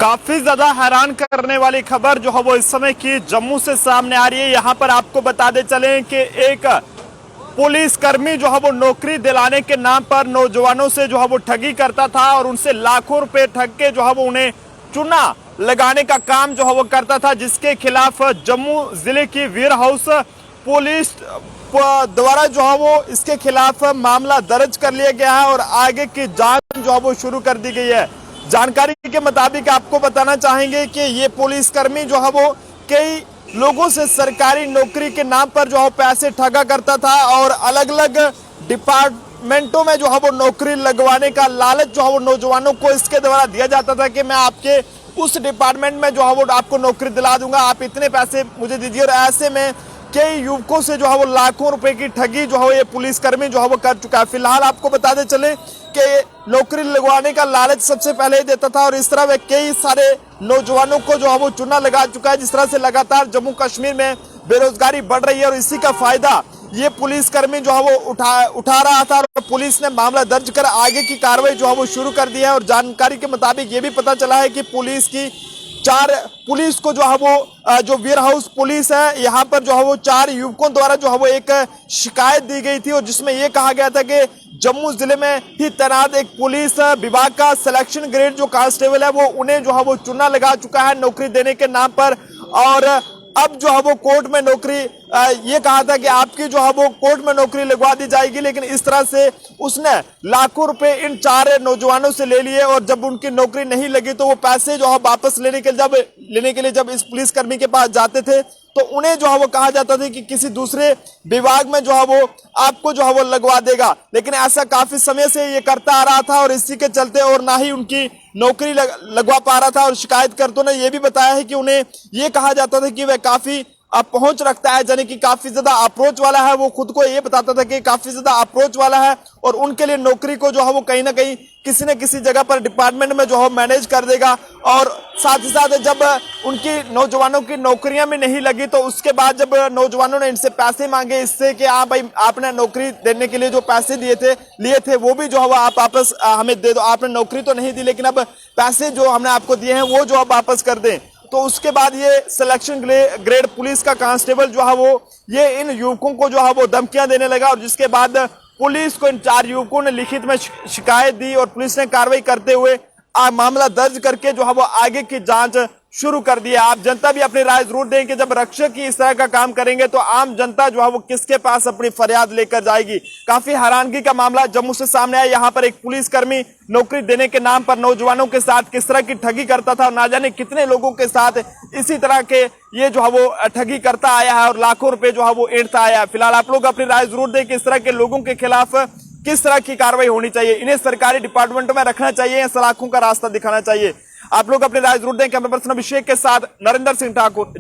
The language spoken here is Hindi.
काफी ज्यादा हैरान करने वाली खबर जो है वो इस समय की जम्मू से सामने आ रही है। यहाँ पर आपको बताते चलें कि एक पुलिसकर्मी जो है वो नौकरी दिलाने के नाम पर नौजवानों से जो है वो ठगी करता था और उनसे लाखों रुपए ठग के जो है वो उन्हें चूना लगाने का काम जो है वो करता था, जिसके खिलाफ जम्मू जिले की वेयर हाउस पुलिस द्वारा जो है वो इसके खिलाफ मामला दर्ज कर लिया गया है और आगे की जांच जो है वो शुरू कर दी गई है। जानकारी के मुताबिक आपको बताना चाहेंगे कि ये पुलिसकर्मी जो है वो कई लोगों से सरकारी नौकरी के नाम पर जो है पैसे ठगा करता था और अलग अलग डिपार्टमेंटों में जो है वो नौकरी लगवाने का लालच जो है वो नौजवानों को इसके द्वारा दिया जाता था कि मैं आपके उस डिपार्टमेंट में जो है वो आपको नौकरी दिला दूंगा, आप इतने पैसे मुझे दीजिए। और ऐसे में कई युवकों से जो है वो लाखों रुपए की ठगी जो है ये पुलिसकर्मी जो है वो कर चुका है। फिलहाल आपको बताते चले कि नौकरी लगवाने का लालच सबसे पहले ही देता था और इस तरह वे कई सारे नौजवानों को जो है वो चूना लगा चुका है। जिस तरह से लगातार जम्मू कश्मीर में बेरोजगारी बढ़ रही है और इसी का फायदा ये पुलिसकर्मी जो है वो उठा रहा था और पुलिस ने मामला दर्ज कर आगे की कार्रवाई जो है वो शुरू कर दी है। और जानकारी के मुताबिक ये भी पता चला है कि पुलिस को जो है वो जो वेयर हाउस पुलिस है यहाँ पर जो है वो 4 युवकों द्वारा जो है वो एक शिकायत दी गई थी और जिसमें ये कहा गया था कि जम्मू जिले में ही तैनात एक पुलिस विभाग का सिलेक्शन ग्रेड जो कांस्टेबल है वो उन्हें जो है वो चूना लगा चुका है नौकरी देने के नाम पर। और अब जो है वो कोर्ट में नौकरी ये कहा था कि आपकी जो है वो कोर्ट में नौकरी लगवा दी जाएगी, लेकिन इस तरह से उसने लाखों रुपए इन 4 नौजवानों से ले लिए और जब उनकी नौकरी नहीं लगी तो वो पैसे जो है वापस लेने के लिए जब इस पुलिसकर्मी के पास जाते थे तो उन्हें जो है वो कहा जाता था कि किसी दूसरे विभाग में जो है वो आपको जो है वो लगवा देगा, लेकिन ऐसा काफी समय से ये करता आ रहा था और इसी के चलते और ना ही उनकी नौकरी लगवा पा रहा था। और शिकायतकर्ताओं ने ये भी बताया है कि उन्हें ये कहा जाता था कि वह काफी पहुंच रखता है, यानी कि काफी ज्यादा अप्रोच वाला है। वो खुद को ये बताता था कि काफी ज्यादा अप्रोच वाला है और उनके लिए नौकरी को जो है वो कहीं ना कहीं किसी न किसी जगह पर डिपार्टमेंट में जो है मैनेज कर देगा। और साथ ही साथ जब उनकी नौजवानों की नौकरियां में नहीं लगी तो उसके बाद जब नौजवानों ने इनसे पैसे मांगे इससे कि हाँ भाई आपने नौकरी देने के लिए जो पैसे लिए थे वो भी जो है आप वापस हमें दे दो, आपने नौकरी तो नहीं दी लेकिन अब पैसे जो हमने आपको दिए हैं वो जो आप वापस कर दें। तो उसके बाद ये सिलेक्शन ग्रेड पुलिस का कांस्टेबल जो है वो ये इन युवकों को जो है वो धमकियां देने लगा और जिसके बाद पुलिस को इन 4 युवकों ने लिखित में शिकायत दी और पुलिस ने कार्रवाई करते हुए मामला दर्ज करके जो है वो आगे की जांच शुरू कर दी है। आप जनता भी अपनी राय जरूर दें कि जब रक्षक ही इस तरह का काम करेंगे तो आम जनता जो है वो किसके पास अपनी फरियाद लेकर जाएगी। काफी हैरानगी का मामला जम्मू से सामने आया। यहाँ पर एक पुलिसकर्मी नौकरी देने के नाम पर नौजवानों के साथ किस तरह की ठगी करता था और ना जाने कितने लोगों के साथ इसी तरह के ये जो है वो ठगी करता आया है और लाखों रुपए जो है वो एंटता आया है। फिलहाल आप लोग अपनी राय जरूर दें कि इस तरह के लोगों के खिलाफ किस तरह की कार्रवाई होनी चाहिए, इन्हें सरकारी डिपार्टमेंटों में रखना चाहिए या सलाखों का रास्ता दिखाना चाहिए। आप लोग अपनी राय जरूर दें। कैमरा पर्सन अभिषेक के साथ नरेंद्र सिंह ठाकुर।